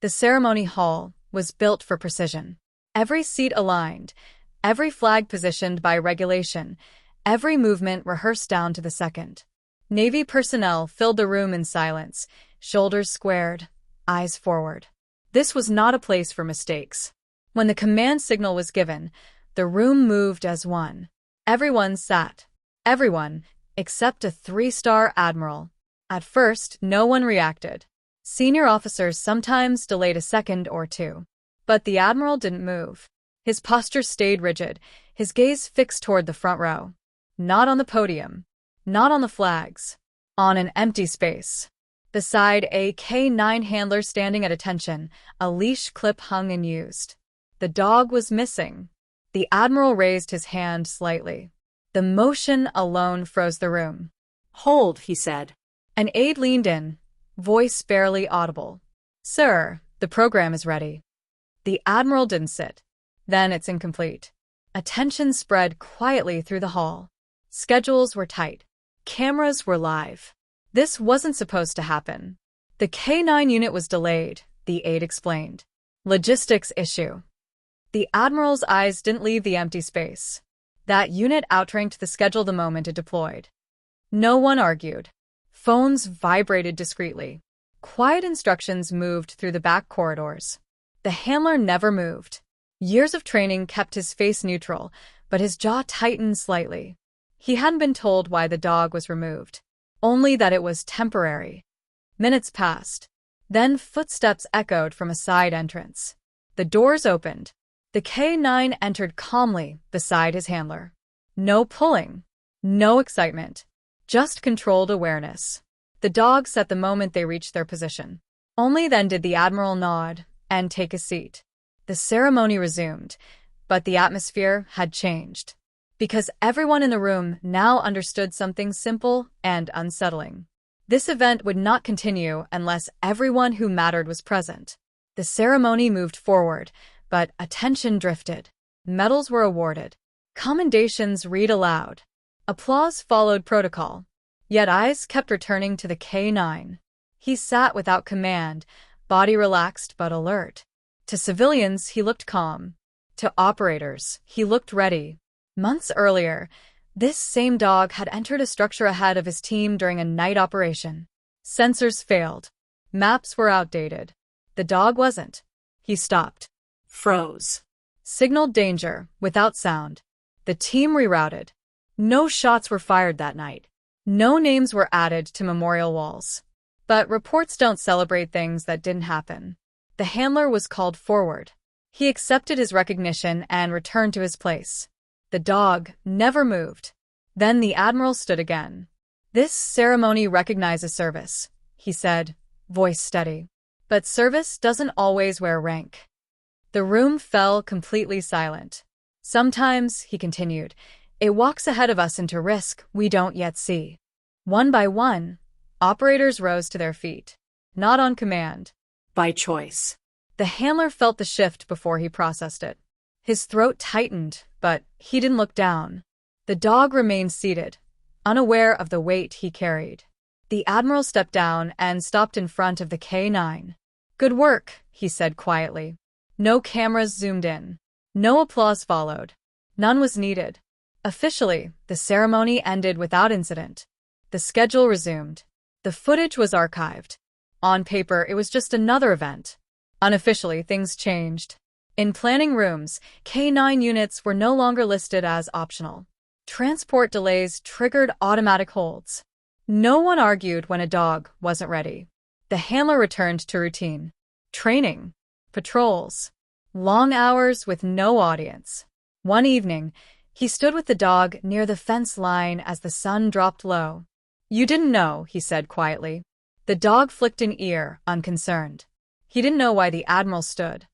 The ceremony hall was built for precision. Every seat aligned, every flag positioned by regulation, every movement rehearsed down to the second. Navy personnel filled the room in silence, shoulders squared, eyes forward. This was not a place for mistakes. When the command signal was given, the room moved as one. Everyone sat. Everyone, except a 3-star admiral. At first, no one reacted. Senior officers sometimes delayed a second or two. But the admiral didn't move. His posture stayed rigid, his gaze fixed toward the front row. Not on the podium. Not on the flags. On an empty space. Beside a K-9 handler standing at attention, a leash clip hung unused. The dog was missing. The admiral raised his hand slightly. The motion alone froze the room. "Hold," he said. An aide leaned in, voice barely audible. "Sir, the program is ready." The admiral didn't sit. "Then it's incomplete." Attention spread quietly through the hall. Schedules were tight. Cameras were live. This wasn't supposed to happen. The K-9 unit was delayed, the aide explained. Logistics issue. The admiral's eyes didn't leave the empty space. That unit outranked the schedule the moment it deployed. No one argued. Phones vibrated discreetly. Quiet instructions moved through the back corridors. The handler never moved. Years of training kept his face neutral, but his jaw tightened slightly. He hadn't been told why the dog was removed, only that it was temporary. Minutes passed. Then footsteps echoed from a side entrance. The doors opened. The K-9 entered calmly beside his handler. No pulling. No excitement. Just controlled awareness. The dog set the moment they reached their position. Only then did the admiral nod and take a seat. The ceremony resumed, but the atmosphere had changed. Because everyone in the room now understood something simple and unsettling. This event would not continue unless everyone who mattered was present. The ceremony moved forward, but attention drifted. Medals were awarded. Commendations read aloud. Applause followed protocol. Yet eyes kept returning to the K-9. He sat without command, body relaxed but alert. To civilians, he looked calm. To operators, he looked ready. Months earlier, this same dog had entered a structure ahead of his team during a night operation. Sensors failed. Maps were outdated. The dog wasn't. He stopped. Froze. Signaled danger, without sound. The team rerouted. No shots were fired that night. No names were added to memorial walls. But reports don't celebrate things that didn't happen. The handler was called forward. He accepted his recognition and returned to his place. The dog never moved. Then the admiral stood again. "This ceremony recognizes service," he said, voice steady. "But service doesn't always wear rank." The room fell completely silent. "Sometimes," he continued, "it walks ahead of us into risk we don't yet see." One by one, operators rose to their feet. Not on command. By choice. The handler felt the shift before he processed it. His throat tightened, but he didn't look down. The dog remained seated, unaware of the weight he carried. The admiral stepped down and stopped in front of the K-9. "Good work," he said quietly. No cameras zoomed in. No applause followed. None was needed. Officially, the ceremony ended without incident. The schedule resumed. The footage was archived. On paper, it was just another event. Unofficially, things changed. In planning rooms, K-9 units were no longer listed as optional. Transport delays triggered automatic holds. No one argued when a dog wasn't ready. The handler returned to routine. Training. Patrols. Long hours with no audience. One evening, he stood with the dog near the fence line as the sun dropped low. "You didn't know," he said quietly. The dog flicked an ear, unconcerned. He didn't know why the admiral stood.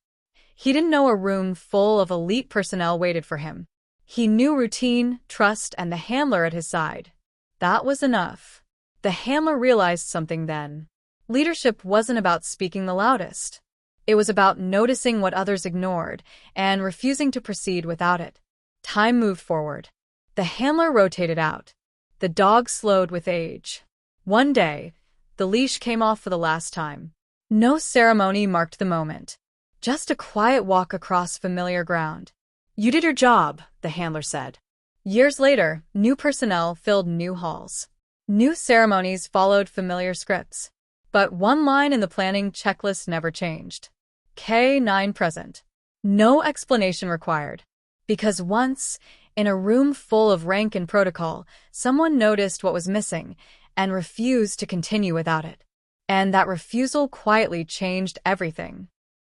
He didn't know a room full of elite personnel waited for him. He knew routine, trust, and the handler at his side. That was enough. The handler realized something then. Leadership wasn't about speaking the loudest. It was about noticing what others ignored and refusing to proceed without it. Time moved forward. The handler rotated out. The dog slowed with age. One day, the leash came off for the last time. No ceremony marked the moment. Just a quiet walk across familiar ground. You did your job, the handler said. Years later, new personnel filled new halls. New ceremonies followed familiar scripts. But one line in the planning checklist never changed. K9 present. No explanation required. Because once, in a room full of rank and protocol, someone noticed what was missing and refused to continue without it. And that refusal quietly changed everything.